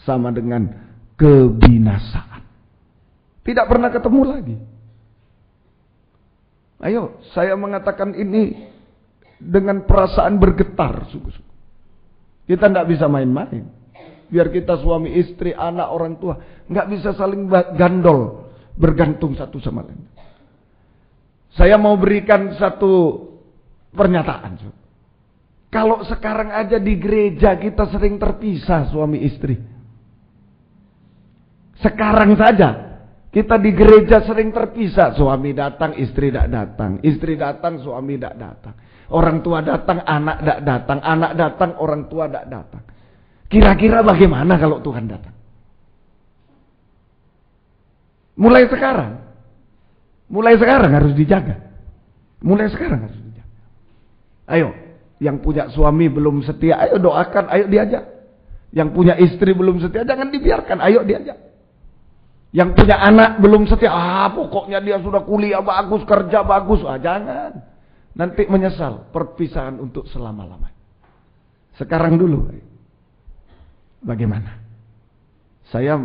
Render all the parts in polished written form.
sama dengan kebinasaan. Tidak pernah ketemu lagi. Ayo, saya mengatakan ini dengan perasaan bergetar, sungguh-sungguh. Kita tidak bisa main-main. Biar kita suami istri, anak, orang tua, nggak bisa saling gandol, bergantung satu sama lain. Saya mau berikan satu pernyataan. Kalau sekarang aja di gereja kita sering terpisah suami istri. Sekarang saja kita di gereja sering terpisah. Suami datang, istri tidak datang. Istri datang, suami tidak datang. Orang tua datang, anak tidak datang. Anak datang, orang tua tidak datang. Kira-kira bagaimana kalau Tuhan datang? Mulai sekarang. Mulai sekarang harus dijaga. Mulai sekarang harus dijaga. Ayo, yang punya suami belum setia, ayo doakan, ayo diajak. Yang punya istri belum setia, jangan dibiarkan, ayo diajak. Yang punya anak belum setia, pokoknya dia sudah kuliah bagus, kerja bagus. Jangan. Nanti menyesal, perpisahan untuk selama-lamanya. Sekarang dulu. Bagaimana? Saya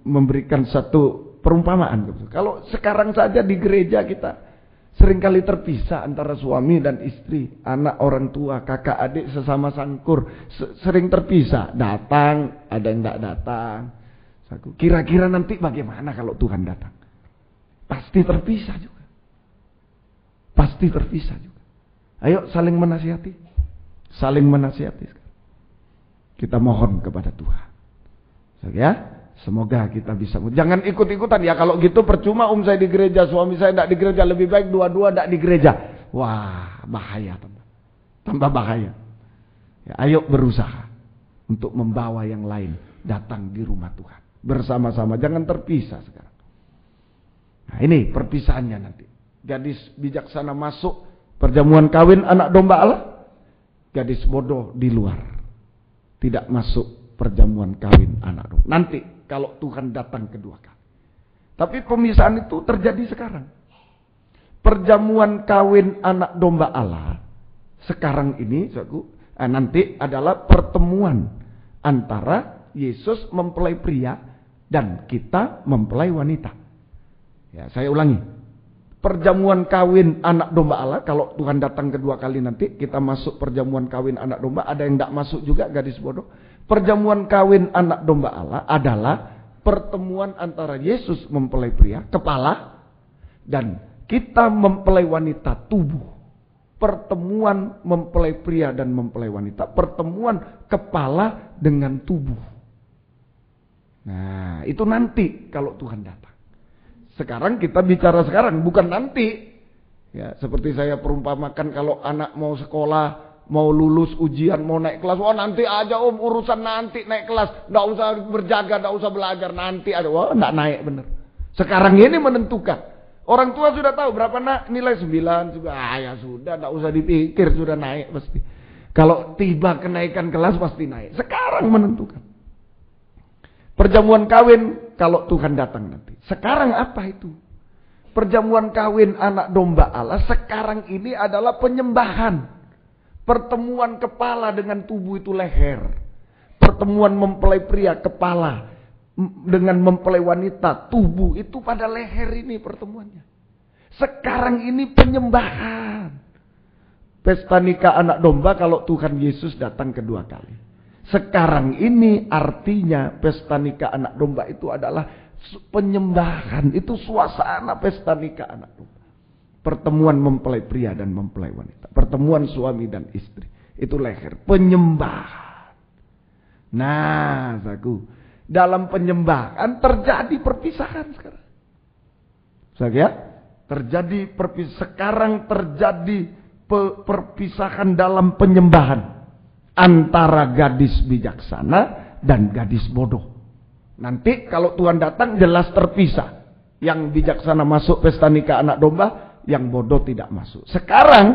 memberikan satu perumpamaan. Kalau sekarang saja di gereja kita seringkali terpisah antara suami dan istri, anak, orang tua, kakak, adik, sesama sangkur. Sering terpisah. Datang, ada yang tidak datang. Kira-kira nanti bagaimana kalau Tuhan datang? Pasti terpisah juga. Pasti terpisah juga. Ayo saling menasihati. Saling menasihati. Kita mohon kepada Tuhan. Ya, semoga kita bisa. Jangan ikut-ikutan ya. Kalau gitu percuma saya di gereja, suami saya tidak di gereja, lebih baik dua-dua tidak di gereja. Wah, bahaya tambah bahaya. Ya, ayo berusaha untuk membawa yang lain datang di rumah Tuhan. Bersama-sama, jangan terpisah sekarang. Nah, ini perpisahannya nanti. Gadis bijaksana masuk perjamuan kawin anak domba Allah. Gadis bodoh di luar. Tidak masuk perjamuan kawin anak domba. Nanti kalau Tuhan datang kedua kali. Tapi pemisahan itu terjadi sekarang. Perjamuan kawin anak domba Allah sekarang ini nanti adalah pertemuan antara Yesus mempelai pria dan kita mempelai wanita. Ya, saya ulangi. Perjamuan kawin anak domba Allah, kalau Tuhan datang kedua kali nanti, kita masuk perjamuan kawin anak domba, ada yang tidak masuk juga, gadis bodoh. Perjamuan kawin anak domba Allah adalah pertemuan antara Yesus mempelai pria, kepala, dan kita mempelai wanita, tubuh. Pertemuan mempelai pria dan mempelai wanita, pertemuan kepala dengan tubuh. Nah, itu nanti kalau Tuhan datang. Sekarang kita bicara sekarang, bukan nanti. Ya, seperti saya perumpamakan kalau anak mau sekolah, mau lulus ujian, mau naik kelas. Nanti aja urusan nanti naik kelas. Nggak usah berjaga, nggak usah belajar. Nanti ada, nggak naik bener. Sekarang ini menentukan. Orang tua sudah tahu berapa nilai 9. Juga, ya sudah, nggak usah dipikir, sudah naik pasti. Kalau tiba kenaikan kelas pasti naik. Sekarang menentukan. Perjamuan kawin kalau Tuhan datang nanti. Sekarang apa itu? Perjamuan kawin anak domba Allah sekarang ini adalah penyembahan. Pertemuan kepala dengan tubuh itu leher. Pertemuan mempelai pria kepala dengan mempelai wanita tubuh itu pada leher ini pertemuannya. Sekarang ini penyembahan. Pesta nikah anak domba kalau Tuhan Yesus datang kedua kali. Sekarang ini artinya pesta nikah anak domba itu adalah penyembahan. Itu suasana pesta nikah anak domba. Pertemuan mempelai pria dan mempelai wanita. Pertemuan suami dan istri. Itu leher. Penyembahan. Nah, dalam penyembahan terjadi perpisahan sekarang. Terjadi perpisahan. Sekarang terjadi perpisahan dalam penyembahan. Antara gadis bijaksana dan gadis bodoh. Nanti kalau Tuhan datang jelas terpisah. Yang bijaksana masuk pesta nikah anak domba, yang bodoh tidak masuk. Sekarang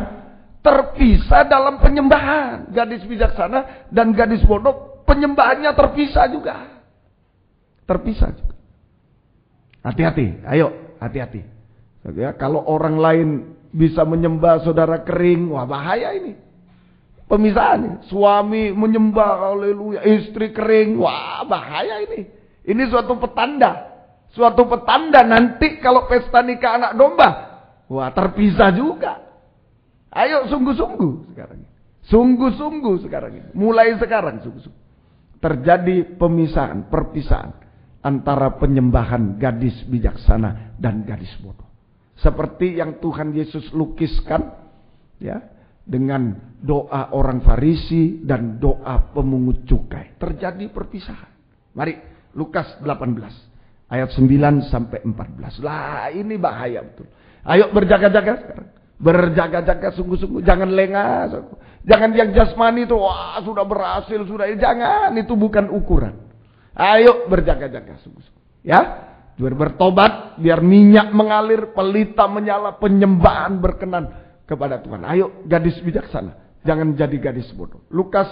terpisah dalam penyembahan. Gadis bijaksana dan gadis bodoh, penyembahannya terpisah juga. Terpisah juga. Hati-hati, ayo hati-hati. Kalau orang lain bisa menyembah saudara kering, wah bahaya ini. Pemisahan. Suami menyembah, haleluya, istri kering. Wah, bahaya ini. Ini suatu petanda. Suatu petanda nanti kalau pesta nikah anak domba. Wah, terpisah juga. Ayo sungguh-sungguh sekarang ini. Sungguh-sungguh sekarang ini. Mulai sekarang sungguh-sungguh. Terjadi pemisahan, perpisahan antara penyembahan gadis bijaksana dan gadis bodoh. Seperti yang Tuhan Yesus lukiskan ya, dengan doa orang Farisi dan doa pemungut cukai. Terjadi perpisahan. Mari Lukas 18 ayat 9 sampai 14. Lah, ini bahaya betul. Ayo berjaga-jaga sekarang. Berjaga-jaga sungguh-sungguh, jangan lengah. Jangan yang jasmani itu wah sudah berhasil, sudah, jangan, itu bukan ukuran. Ayo berjaga-jaga sungguh-sungguh. Ya, biar bertobat, biar minyak mengalir, pelita menyala, penyembahan berkenan kepada Tuhan. Ayo gadis bijaksana, jangan jadi gadis bodoh. Lukas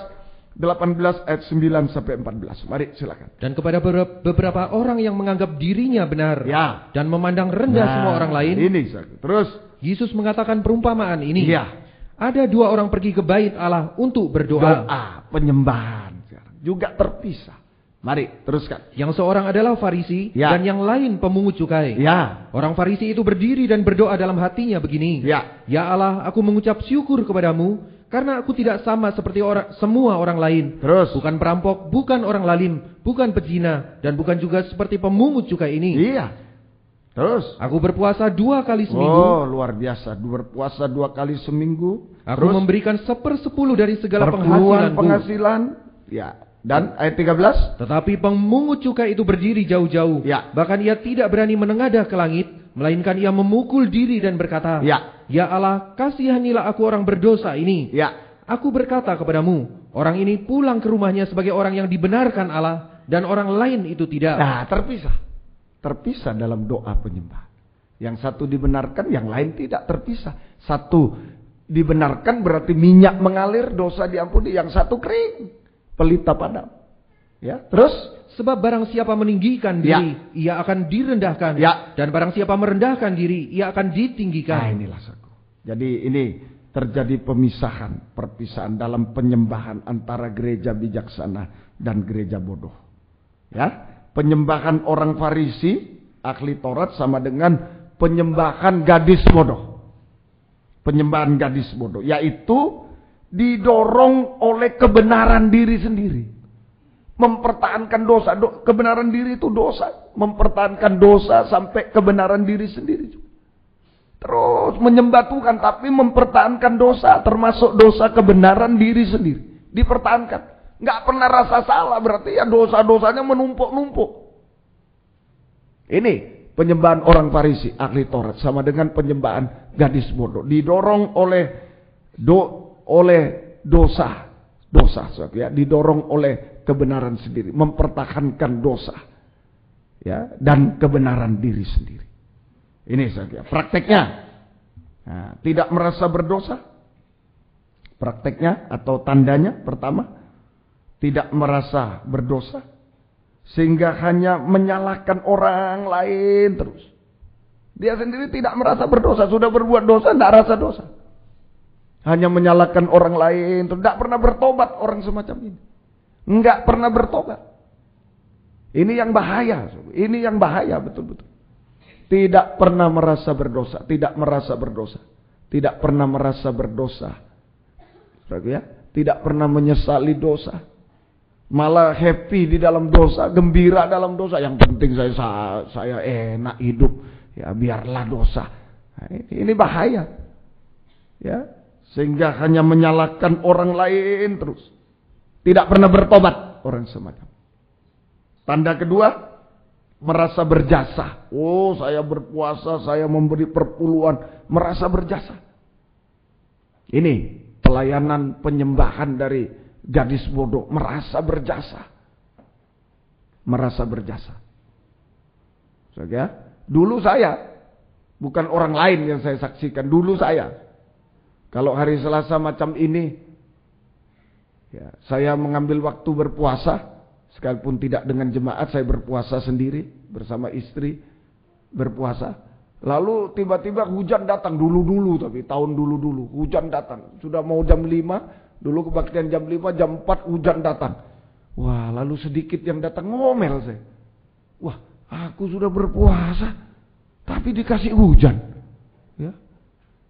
18 ayat 9 sampai 14. Mari silakan. Dan kepada beberapa orang yang menganggap dirinya benar ya, dan memandang rendah semua orang lain. Ini terus Yesus mengatakan perumpamaan ini. Ya. Ada dua orang pergi ke bait Allah untuk berdoa. Doa, penyembahan juga terpisah. Mari teruskan. Yang seorang adalah Farisi ya, dan yang lain pemungut cukai. Ya. Orang Farisi itu berdiri dan berdoa dalam hatinya begini. Ya. Ya Allah, aku mengucap syukur kepadamu karena aku tidak sama seperti semua orang lain. Terus. Bukan perampok, bukan orang lalim, bukan pezina, dan bukan juga seperti pemungut cukai ini. Iya. Terus. Aku berpuasa 2 kali seminggu. Oh, luar biasa. Berpuasa 2 kali seminggu. Aku memberikan 1/10 dari segala penghasilan. Ya. Dan ayat 13. Tetapi pemungut cukai itu berdiri jauh-jauh. Ya. Bahkan ia tidak berani menengadah ke langit, melainkan ia memukul diri dan berkata, Ya Allah, kasihanilah aku orang berdosa ini. Ya. Aku berkata kepadamu, orang ini pulang ke rumahnya sebagai orang yang dibenarkan Allah, dan orang lain itu tidak. Nah, terpisah dalam doa penyembah. Yang satu dibenarkan, yang lain tidak, terpisah. Satu dibenarkan berarti minyak mengalir, dosa diampuni. Yang satu kering, pelita padam. Ya, terus sebab barang siapa meninggikan diri, ia akan direndahkan. Dan barang siapa merendahkan diri, ia akan ditinggikan. Nah, inilah saku. Jadi ini terjadi pemisahan, perpisahan dalam penyembahan antara gereja bijaksana dan gereja bodoh. Ya. Penyembahan orang Farisi, ahli Taurat, sama dengan penyembahan gadis bodoh. Penyembahan gadis bodoh, yaitu didorong oleh kebenaran diri sendiri. Mempertahankan dosa. Kebenaran diri itu dosa. Mempertahankan dosa sampai kebenaran diri sendiri. Terus menyembah Tuhan, tapi mempertahankan dosa. Termasuk dosa kebenaran diri sendiri. Dipertahankan. Nggak pernah rasa salah, berarti ya dosa-dosanya menumpuk-numpuk. Ini penyembahan orang Farisi, ahli Taurat, sama dengan penyembahan gadis bodoh. Didorong oleh dosa, ya, didorong oleh kebenaran sendiri, mempertahankan dosa, ya, dan kebenaran diri sendiri. Ini saja prakteknya. Nah, tidak merasa berdosa. Prakteknya atau tandanya pertama, tidak merasa berdosa, sehingga hanya menyalahkan orang lain terus. Dia sendiri tidak merasa berdosa, sudah berbuat dosa, tidak rasa dosa. Hanya menyalahkan orang lain, tidak pernah bertobat orang semacam ini. Enggak pernah bertobat. Ini yang bahaya, ini yang bahaya betul-betul. Tidak pernah merasa berdosa, tidak merasa berdosa, tidak pernah merasa berdosa. Ya, tidak pernah menyesali dosa. Malah happy di dalam dosa, gembira dalam dosa. Yang penting saya enak hidup, ya biarlah dosa. Nah, ini bahaya, ya, sehingga hanya menyalahkan orang lain terus. Tidak pernah bertobat orang semacam. Tanda kedua, merasa berjasa. Oh, saya berpuasa, saya memberi perpuluhan, merasa berjasa. Ini pelayanan penyembahan dari gadis bodoh, merasa berjasa. Merasa berjasa. Dulu saya, bukan orang lain yang saya saksikan, dulu saya. Kalau hari Selasa macam ini, ya, saya mengambil waktu berpuasa, sekalipun tidak dengan jemaat, saya berpuasa sendiri, bersama istri, berpuasa. Lalu tiba-tiba hujan datang, dulu-dulu, tapi tahun dulu-dulu, hujan datang. Sudah mau jam 5, Dulu kebaktian jam 5, jam 4 hujan datang. Wah, lalu sedikit yang datang ngomel saya. Wah, aku sudah berpuasa, tapi dikasih hujan. Ya.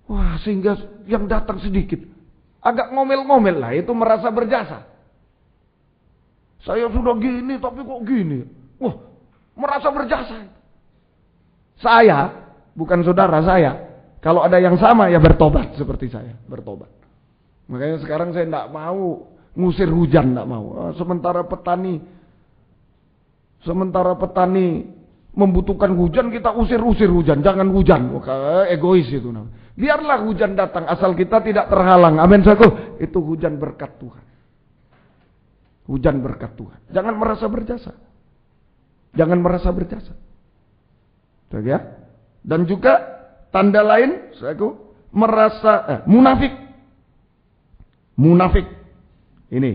Wah, sehingga yang datang sedikit. Agak ngomel-ngomel lah, itu merasa berjasa. Saya sudah gini, tapi kok gini. Wah, merasa berjasa. Saya, bukan saudara saya, kalau ada yang sama ya bertobat seperti saya, bertobat. Makanya sekarang saya tidak mau ngusir hujan, tidak mau. Sementara petani membutuhkan hujan, kita usir hujan, jangan hujan. Egois itu. Biarlah hujan datang, asal kita tidak terhalang. Amin, saudara. Itu hujan berkat Tuhan. Hujan berkat Tuhan. Jangan merasa berjasa. Jangan merasa berjasa. Ya? Dan juga tanda lain, saudara, merasa munafik. Munafik. Ini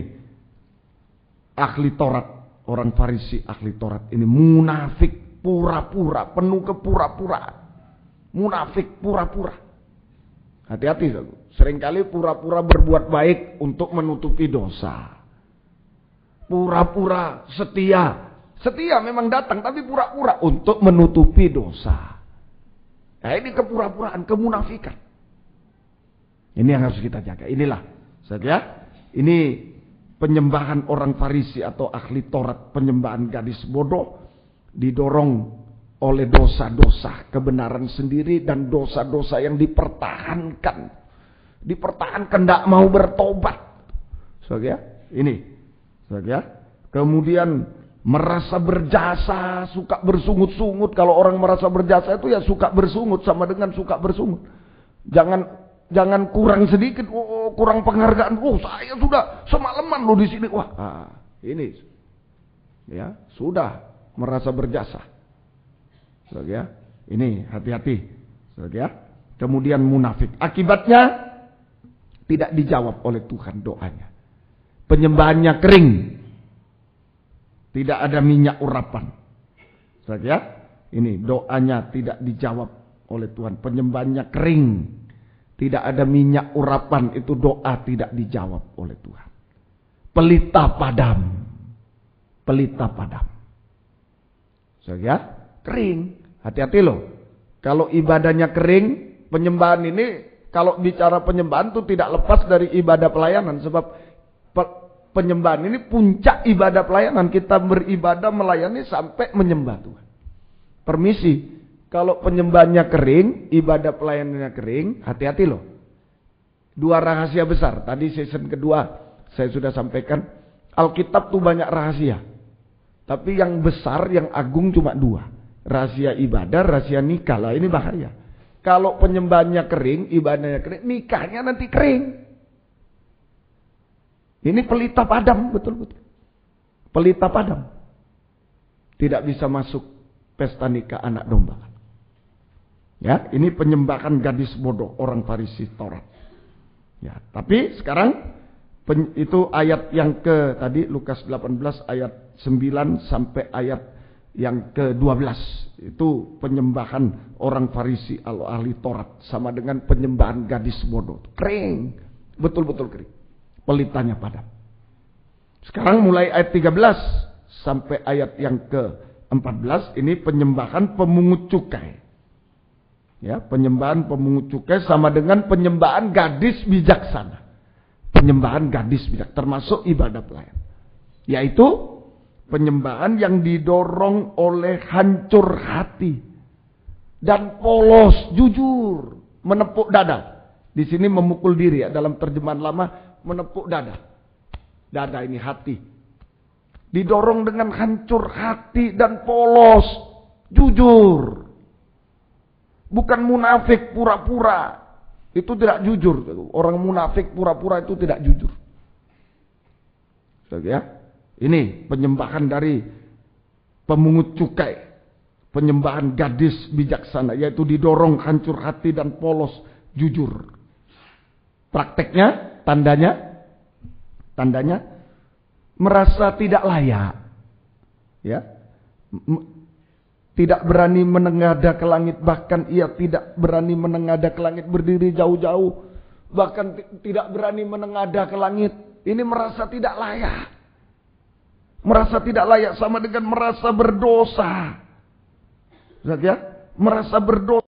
ahli Taurat, orang Farisi ahli Taurat ini munafik, pura-pura, penuh kepura-puraan. Munafik pura-pura. Hati-hati, seringkali pura-pura berbuat baik untuk menutupi dosa. Pura-pura setia. Setia memang datang, tapi pura-pura untuk menutupi dosa. Nah, ini kepura-puraan, kemunafikan. Ini yang harus kita jaga. Inilah, saja. Ini penyembahan orang Farisi atau ahli Taurat, penyembahan gadis bodoh, didorong oleh dosa-dosa kebenaran sendiri dan dosa-dosa yang dipertahankan. Dipertahankan, tidak mau bertobat. Saudara, ini. Saudara, kemudian merasa berjasa, suka bersungut-sungut. Kalau orang merasa berjasa itu ya suka bersungut, sama dengan suka bersungut. Jangan kurang sedikit, kurang penghargaan. Saya sudah semalaman loh di sini. Wah, ini ya sudah merasa berjasa. Ya, ini hati-hati. Ya. Kemudian munafik. Akibatnya tidak dijawab oleh Tuhan doanya. Penyembahannya kering. Tidak ada minyak urapan. Ya. Ini doanya tidak dijawab oleh Tuhan. Penyembahannya kering. Tidak ada minyak urapan, itu doa tidak dijawab oleh Tuhan. Pelita padam. Pelita padam. Ya, kering. Hati-hati loh. Kalau ibadahnya kering, penyembahan ini, kalau bicara penyembahan itu tidak lepas dari ibadah pelayanan. Sebab penyembahan ini puncak ibadah pelayanan. Kita beribadah melayani sampai menyembah Tuhan. Permisi. Kalau penyembahannya kering, ibadah pelayanannya kering, hati-hati loh. Dua rahasia besar. Tadi season kedua saya sudah sampaikan. Alkitab tuh banyak rahasia. Tapi yang besar, yang agung cuma dua. Rahasia ibadah, rahasia nikah. Lah ini bahaya. Kalau penyembahannya kering, ibadahnya kering, nikahnya nanti kering. Ini pelita padam, betul-betul. Pelita padam. Tidak bisa masuk pesta nikah anak domba. Ya, ini penyembahan gadis bodoh orang Farisi Taurat. Ya, tapi sekarang itu ayat yang ke tadi Lukas 18 ayat 9 sampai ayat yang ke-12. Itu penyembahan orang Farisi ahli Taurat sama dengan penyembahan gadis bodoh. Kering, betul-betul kering. Pelitanya padam. Sekarang mulai ayat 13 sampai ayat yang ke-14 ini penyembahan pemungut cukai. Ya, penyembahan pemungut cukai sama dengan penyembahan gadis bijaksana. Penyembahan gadis bijaksana termasuk ibadah pelayan. Yaitu penyembahan yang didorong oleh hancur hati dan polos, jujur, menepuk dada. Di sini memukul diri ya, dalam terjemahan lama menepuk dada. Dada ini hati. Didorong dengan hancur hati dan polos, jujur. Bukan munafik pura-pura. Itu tidak jujur. Orang munafik pura-pura itu tidak jujur. Ya. Ini penyembahan dari pemungut cukai. Penyembahan gadis bijaksana. Yaitu didorong hancur hati dan polos jujur. Prakteknya, tandanya merasa tidak layak. Ya. Tidak berani menengadah ke langit, bahkan ia tidak berani menengadah ke langit, berdiri jauh-jauh, bahkan tidak berani menengadah ke langit. Ini merasa tidak layak. Merasa tidak layak sama dengan merasa berdosa. Lihat ya, merasa berdosa.